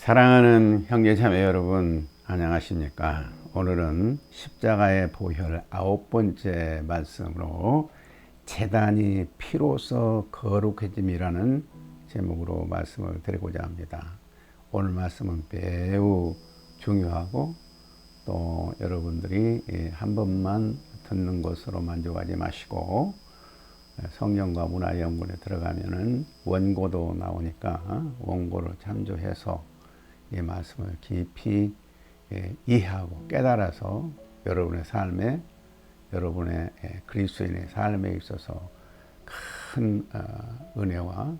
사랑하는 형제자매 여러분, 안녕하십니까? 오늘은 십자가의 보혈 9번째 말씀으로 제단이 피로써 거룩해짐이라는 제목으로 말씀을 드리고자 합니다. 오늘 말씀은 매우 중요하고 또 여러분들이 한 번만 듣는 것으로 만족하지 마시고 성경과 문화연구원에 들어가면은 원고도 나오니까 원고를 참조해서 이 말씀을 깊이 이해하고 깨달아서 여러분의 삶에, 여러분의 그리스도인의 삶에 있어서 큰 은혜와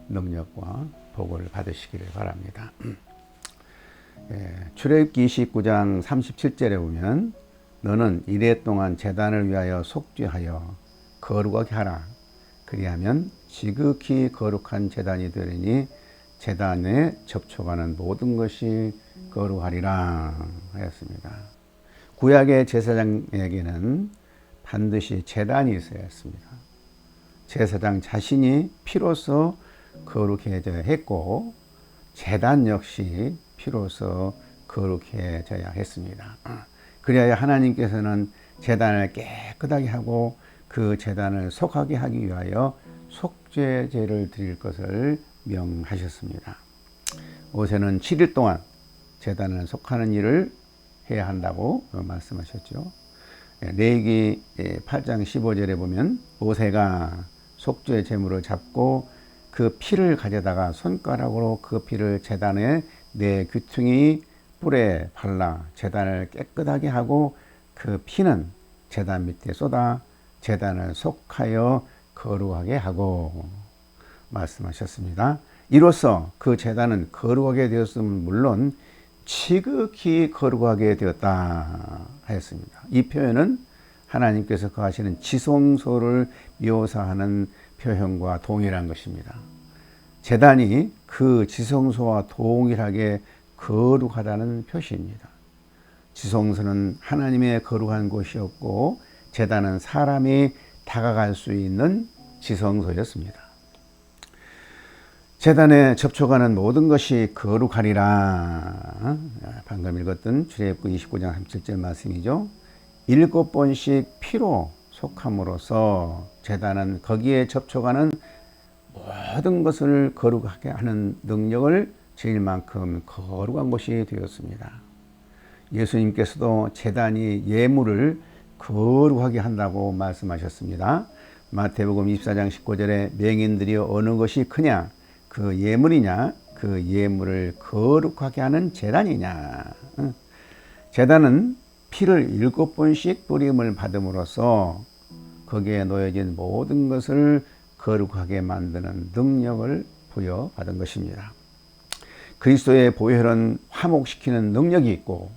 능력과 복을 받으시기를 바랍니다. 출애굽기 29장 37절에 보면 너는 이레 동안 제단을 위하여 속죄하여 거룩하게 하라. 그리하면 지극히 거룩한 제단이 되리니 제단에 접촉하는 모든 것이 거룩하리라 하였습니다. 구약의 제사장에게는 반드시 제단이 있어야 했습니다. 제사장 자신이 피로써 거룩해져야 했고 제단 역시 피로써 거룩해져야 했습니다. 그래야 하나님께서는 제단을 깨끗하게 하고 그 제단을 속하게 하기 위하여 속죄제를 드릴 것을 명하셨습니다. 모세는 7일 동안 제단을 속하는 일을 해야 한다고 말씀하셨죠. 레위기 8장 15절에 보면 모세가 속죄 제물을 잡고 그 피를 가져다가 손가락으로 그 피를 제단의 네 귀퉁이 뿔에 발라 제단을 깨끗하게 하고 그 피는 제단 밑에 쏟아 제단을 속하여 거룩하게 하고 말씀하셨습니다. 이로써 그 제단은 거룩하게 되었음은 물론 지극히 거룩하게 되었다 하였습니다. 이 표현은 하나님께서 거하시는 지성소를 묘사하는 표현과 동일한 것입니다. 제단이 그 지성소와 동일하게 거룩하다는 표시입니다. 지성소는 하나님의 거룩한 곳이었고 제단은 사람이 다가갈 수 있는 지성소였습니다. 제단에 접촉하는 모든 것이 거룩하리라. 방금 읽었던 출애굽기 29장 37절 말씀이죠. 7번씩 피로 속함으로써 제단은 거기에 접촉하는 모든 것을 거룩하게 하는 능력을 지닐 만큼 거룩한 것이 되었습니다. 예수님께서도 제단이 예물을 거룩하게 한다고 말씀하셨습니다. 마태복음 24장 19절에 맹인들이 어느 것이 크냐 그 예물이냐 그 예물을 거룩하게 하는 제단이냐. 제단은 피를 7번씩 뿌림을 받음으로써 거기에 놓여진 모든 것을 거룩하게 만드는 능력을 부여받은 것입니다. 그리스도의 보혈은 화목시키는 능력이 있고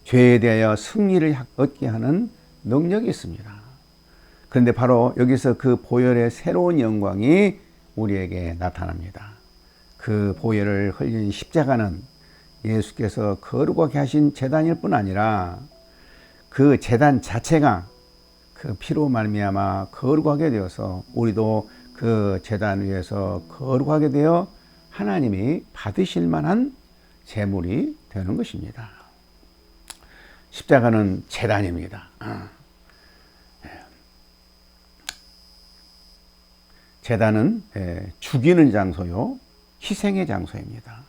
죄에 대하여 승리를 얻게 하는 능력이 있습니다. 그런데 바로 여기서 그 보혈의 새로운 영광이 우리에게 나타납니다. 그 보혈을 흘린 십자가는 예수께서 거룩하게 하신 제단일 뿐 아니라 그 제단 자체가 그 피로 말미암아 거룩하게 되어서 우리도 그 제단 위에서 거룩하게 되어 하나님이 받으실 만한 제물이 되는 것입니다. 십자가는 제단입니다. 제단은 죽이는 장소요, 희생의 장소입니다.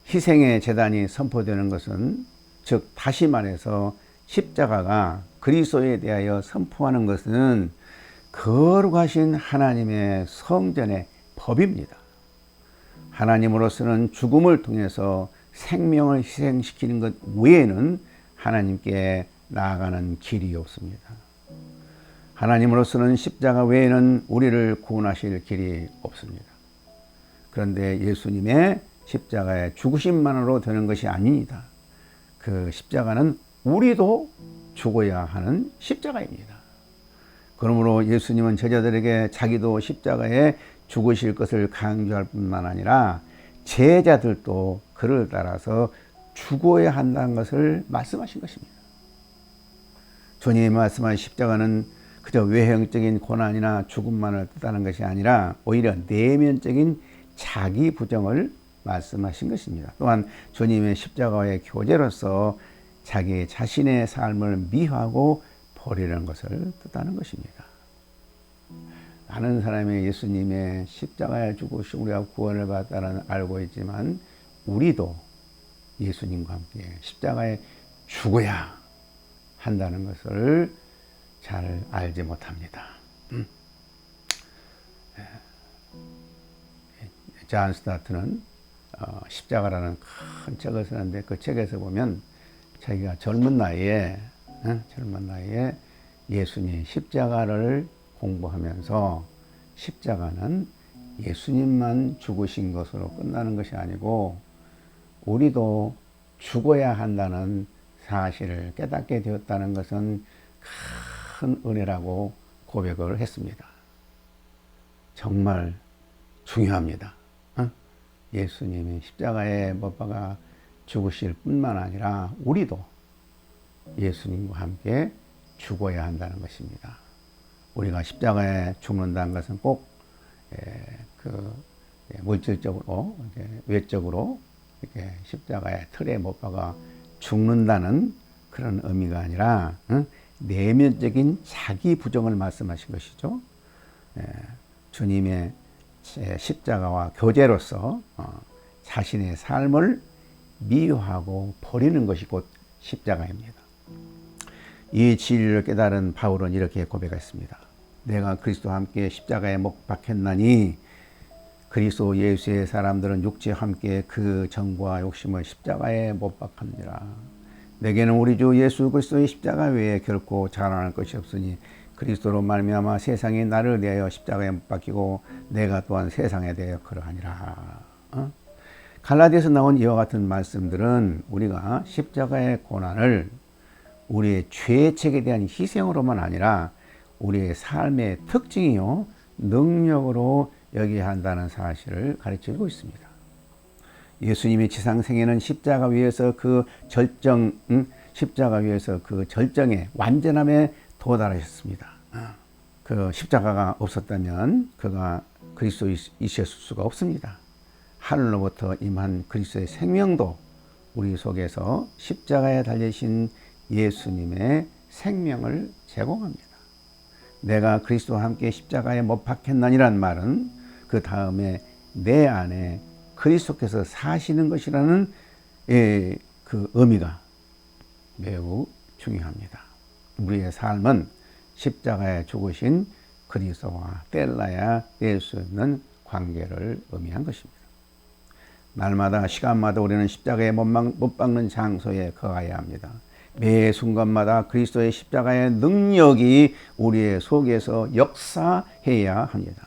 희생의 제단이 선포되는 것은 즉 다시 말해서 십자가가 그리스도에 대하여 선포하는 것은 거룩하신 하나님의 성전의 법입니다. 하나님으로서는 죽음을 통해서 생명을 희생시키는 것 외에는 하나님께 나아가는 길이 없습니다. 하나님으로서는 십자가 외에는 우리를 구원하실 길이 없습니다. 그런데 예수님의 십자가의 죽으심만으로 되는 것이 아닙니다. 그 십자가는 우리도 죽어야 하는 십자가입니다. 그러므로 예수님은 제자들에게 자기도 십자가에 죽으실 것을 강조할 뿐만 아니라 제자들도 그를 따라서 죽어야 한다는 것을 말씀하신 것입니다. 주님이 말씀하신 십자가는 그저 외형적인 고난이나 죽음만을 뜻하는 것이 아니라 오히려 내면적인 자기 부정을 말씀하신 것입니다. 또한 주님의 십자가의 교제로서 자기 자신의 삶을 미화하고 버리는 것을 뜻하는 것입니다. 많은 사람이 예수님의 십자가에 죽으시고 우리가 구원을 받았다는 알고 있지만 우리도 예수님과 함께 십자가에 죽어야 한다는 것을 잘 알지 못합니다. 존 스타트는 십자가라는 큰 책을 쓰는데 그 책에서 보면 자기가 젊은 나이에 예수님 십자가를 공부하면서 십자가는 예수님만 죽으신 것으로 끝나는 것이 아니고 우리도 죽어야 한다는 사실을 깨닫게 되었다는 것은 큰 은혜라고 고백을 했습니다. 정말 중요합니다. 예수님이 십자가에 못 박아 죽으실 뿐만 아니라 우리도 예수님과 함께 죽어야 한다는 것입니다. 우리가 십자가에 죽는다는 것은 꼭 물질적으로 외적으로 이렇게 십자가에 틀에 못 박아 죽는다는 그런 의미가 아니라 내면적인 자기 부정을 말씀하신 것이죠. 주님의 십자가와 교제로서 자신의 삶을 미화하고 버리는 것이 곧 십자가입니다. 이 진리를 깨달은 바울은 이렇게 고백했습니다. 내가 그리스도와 함께 십자가에 못 박혔나니 그리스도 예수의 사람들은 육체와 함께 그 정과 욕심을 십자가에 못 박합니다. 내게는 우리 주 예수 그리스도의 십자가 외에 결코 자랑할 것이 없으니 그리스도로 말미암아 세상이 나를 대하여 십자가에 못 박히고 내가 또한 세상에 대하여 그러하니라. 갈라디아에서 나온 이와 같은 말씀들은 우리가 십자가의 고난을 우리의 죄책에 대한 희생으로만 아니라 우리의 삶의 특징이요 능력으로 여겨야 한다는 사실을 가르치고 있습니다. 예수님이 지상 생애는 십자가 위에서 그 절정의 완전함에 도달하셨습니다. 그 십자가가 없었다면 그가 그리스도이셨을 수가 없습니다. 하늘로부터 임한 그리스도의 생명도 우리 속에서 십자가에 달리신 예수님의 생명을 제공합니다. 내가 그리스도와 함께 십자가에 못 박혔나니란 말은 그 다음에 내 안에 그리스도께서 사시는 것이라는 그 의미가 매우 중요합니다. 우리의 삶은 십자가에 죽으신 그리스도와 뗄라야 뗄 수 없는 관계를 의미한 것입니다. 날마다 시간마다 우리는 십자가에 못 박는 장소에 거하여야 합니다. 매 순간마다 그리스도의 십자가의 능력이 우리의 속에서 역사해야 합니다.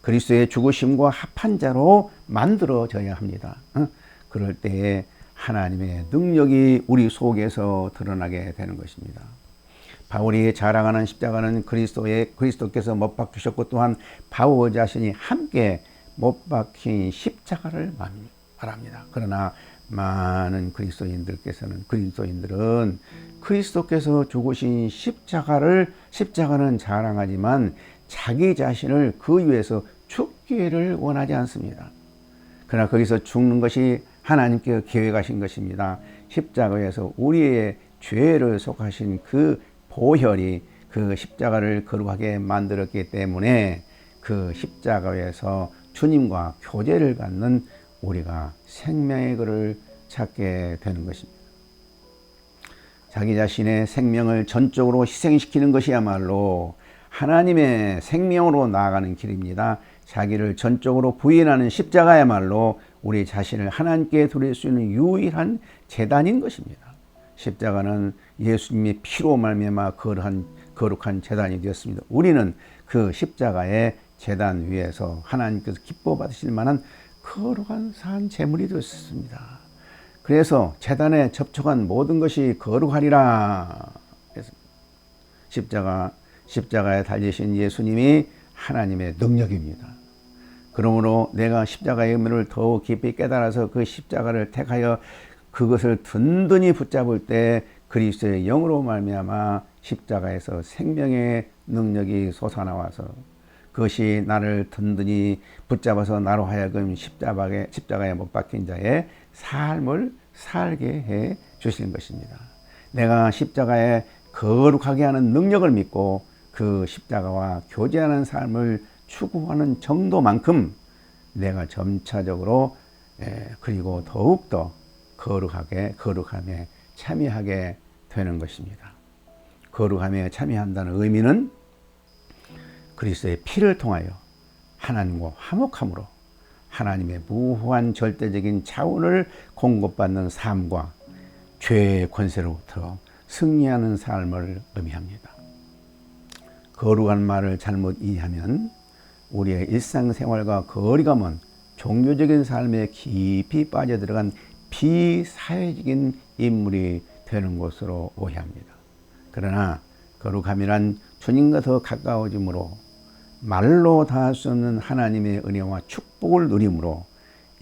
그리스도의 죽으심과 합한 자로 만들어져야 합니다. 그럴 때에 하나님의 능력이 우리 속에서 드러나게 되는 것입니다. 바울이 자랑하는 십자가는 그리스도께서 못 박히셨고 또한 바울 자신이 함께 못 박힌 십자가를 말합니다. 그러나 많은 그리스도인들은 그리스도께서 죽으신 십자가는 자랑하지만 자기 자신을 그 위에서 죽기를 원하지 않습니다. 그러나 거기서 죽는 것이 하나님께서 계획하신 것입니다. 십자가에서 우리의 죄를 속하신 그 보혈이 그 십자가를 거룩하게 만들었기 때문에 그 십자가에서 주님과 교제를 갖는 우리가 생명의 길을 찾게 되는 것입니다. 자기 자신의 생명을 전적으로 희생시키는 것이야말로 하나님의 생명으로 나아가는 길입니다. 자기를 전적으로 부인하는 십자가야말로 우리 자신을 하나님께 드릴 수 있는 유일한 제단인 것입니다. 십자가는 예수님의 피로 말미암아 거룩한 제단이 되었습니다. 우리는 그 십자가의 제단 위에서 하나님께서 기뻐 받으실 만한 거룩한 산 제물이 되었습니다. 그래서 제단에 접촉한 모든 것이 거룩하리라. 십자가에 달리신 예수님이 하나님의 능력입니다. 그러므로 내가 십자가의 의미를 더욱 깊이 깨달아서 그 십자가를 택하여 그것을 든든히 붙잡을 때 그리스도의 영으로 말미암아 십자가에서 생명의 능력이 솟아나와서 그 그것이 나를 든든히 붙잡아서 나로 하여금 십자가에 못 박힌 자의 삶을 살게 해 주시는 것입니다. 내가 십자가에 거룩하게 하는 능력을 믿고 그 십자가와 교제하는 삶을 추구하는 정도만큼 내가 점차적으로 그리고 더욱더 거룩함에 참여하게 되는 것입니다. 거룩함에 참여한다는 의미는 그리스도의 피를 통하여 하나님과 화목함으로 하나님의 무한한 절대적인 자원을 공급받는 삶과 죄의 권세로부터 승리하는 삶을 의미합니다. 거룩한 말을 잘못 이해하면 우리의 일상생활과 거리가 먼 종교적인 삶에 깊이 빠져들어간 비사회적인 인물이 되는 것으로 오해합니다. 그러나 거룩함이란 주님과 더 가까워짐으로 말로 다할 수 없는 하나님의 은혜와 축복을 누림으로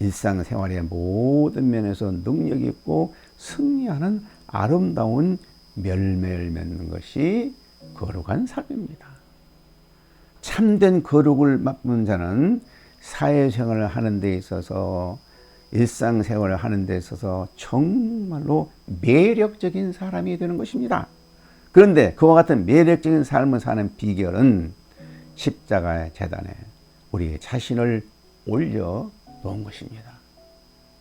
일상생활의 모든 면에서 능력 있고 승리하는 아름다운 열매를 맺는 것이 거룩한 삶입니다. 참된 거룩을 맛보는 자는 사회생활을 하는 데 있어서 일상생활을 하는 데 있어서 정말로 매력적인 사람이 되는 것입니다. 그런데 그와 같은 매력적인 삶을 사는 비결은 십자가의 제단에 우리의 자신을 올려놓은 것입니다.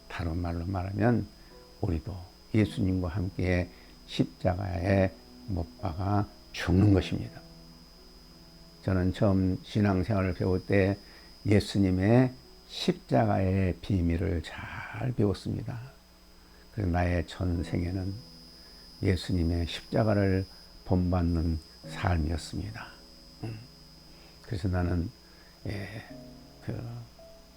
다른 말로 말하면 우리도 예수님과 함께 십자가에 못 박아 죽는 것입니다. 저는 처음 신앙생활을 배울 때 예수님의 십자가의 비밀을 잘 배웠습니다. 그래서 나의 전생에는 예수님의 십자가를 본받는 삶이었습니다. 그래서 나는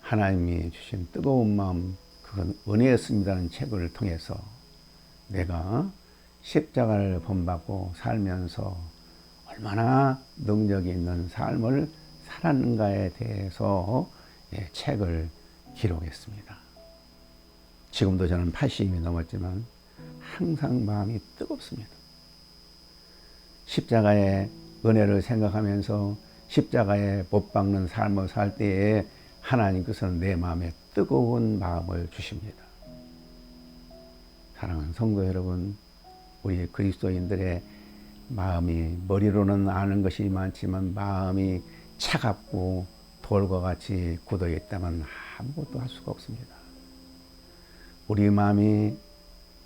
하나님이 주신 뜨거운 마음, 그건 은혜였습니다는 책을 통해서 내가 십자가를 본받고 살면서 얼마나 능력이 있는 삶을 살았는가에 대해서 책을 기록했습니다. 지금도 저는 80이 넘었지만 항상 마음이 뜨겁습니다. 십자가의 은혜를 생각하면서 십자가에 못 박는 삶을 살 때에 하나님께서는 내 마음에 뜨거운 마음을 주십니다. 사랑하는 성도 여러분, 우리 그리스도인들의 마음이 머리로는 아는 것이 많지만 마음이 차갑고 돌과 같이 굳어 있다면 아무것도 할 수가 없습니다. 우리 마음이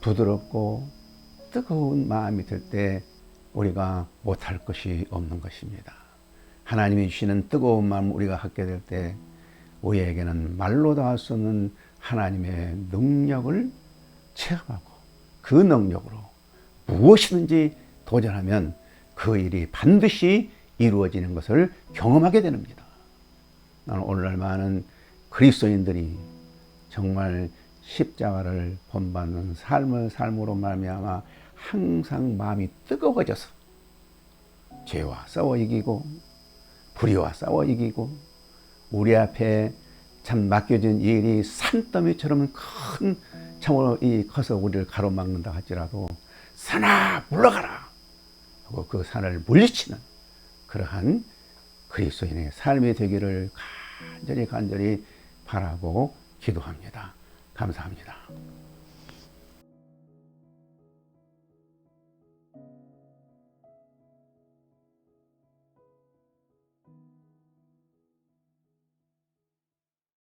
부드럽고 뜨거운 마음이 들 때 우리가 못할 것이 없는 것입니다. 하나님이 주시는 뜨거운 마음 우리가 갖게 될 때 우리에게는 말로 다 할 수 없는 하나님의 능력을 체험하고 그 능력으로 무엇이든지 도전하면 그 일이 반드시 이루어지는 것을 경험하게 됩니다. 나는 오늘날 많은 그리스도인들이 정말 십자가를 본받는 삶으로 말미암아 항상 마음이 뜨거워져서 죄와 싸워 이기고 불의와 싸워 이기고 우리 앞에 참 맡겨진 일이 산더미처럼 큰 참으로 커서 우리를 가로막는다 할지라도 산아 물러가라 하고 그 산을 물리치는 그러한 그리스도인의 삶이 되기를 간절히 바라고 기도합니다. 감사합니다.